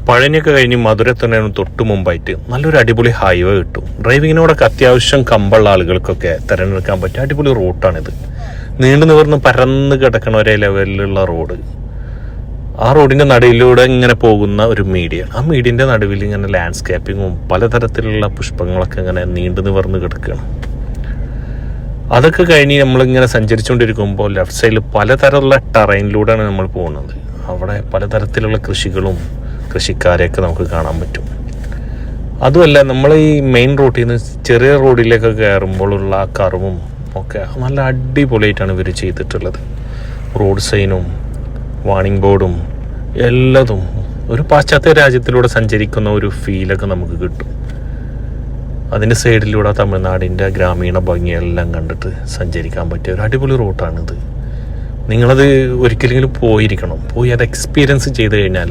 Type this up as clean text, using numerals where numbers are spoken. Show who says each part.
Speaker 1: പഴനിയൊക്കെ കഴിഞ്ഞ് മധുര എത്തുന്നതിന് തൊട്ട് മുമ്പായിട്ട് നല്ലൊരു അടിപൊളി ഹൈവേ കിട്ടും. ഡ്രൈവിങ്ങിനോടൊക്കെ അത്യാവശ്യം കമ്പുള്ള ആളുകൾക്കൊക്കെ തിരഞ്ഞെടുക്കാൻ പറ്റിയ അടിപൊളി റൂട്ടാണിത്. നീണ്ടു നിവർന്ന് പരന്ന് കിടക്കണ ഒരേ ലെവലിലുള്ള റോഡ്. ആ റോഡിൻ്റെ നടുവിലൂടെ ഇങ്ങനെ പോകുന്ന ഒരു മീഡിയ. ആ മീഡിയൻ്റെ നടുവിൽ ഇങ്ങനെ ലാൻഡ്സ്കേപ്പിങ്ങും പലതരത്തിലുള്ള പുഷ്പങ്ങളൊക്കെ ഇങ്ങനെ നീണ്ടു നിവർന്ന് കിടക്കുകയാണ്. അതൊക്കെ കഴിഞ്ഞ് നമ്മളിങ്ങനെ സഞ്ചരിച്ചുകൊണ്ടിരിക്കുമ്പോൾ ലെഫ്റ്റ് സൈഡിൽ പലതരമുള്ള ടെറൈനിലൂടെയാണ് നമ്മൾ പോകുന്നത്. അവിടെ പലതരത്തിലുള്ള കൃഷികളും കൃഷിക്കാരെയൊക്കെ നമുക്ക് കാണാൻ പറ്റും. അതുമല്ല, നമ്മൾ ഈ മെയിൻ റോഡിൽ നിന്ന് ചെറിയ റോഡിലേക്കൊക്കെ കയറുമ്പോഴുള്ള ആ കർവും ഒക്കെ നല്ല അടിപൊളിയായിട്ടാണ് ഇവർ ചെയ്തിട്ടുള്ളത്. റോഡ് സൈനും വാണിംഗ് ബോർഡും എല്ലാതും ഒരു പാശ്ചാത്യ രാജ്യത്തിലൂടെ സഞ്ചരിക്കുന്ന ഒരു ഫീലൊക്കെ നമുക്ക് കിട്ടും. അതിൻ്റെ സൈഡിലൂടെ തമിഴ്നാടിൻ്റെ ഗ്രാമീണ ഭംഗിയെല്ലാം കണ്ടിട്ട് സഞ്ചരിക്കാൻ പറ്റിയ ഒരു അടിപൊളി റൂട്ടാണിത്. നിങ്ങളത് ഒരിക്കലെങ്കിലും പോയിരിക്കണം. പോയി അത് എക്സ്പീരിയൻസ് ചെയ്ത് കഴിഞ്ഞാൽ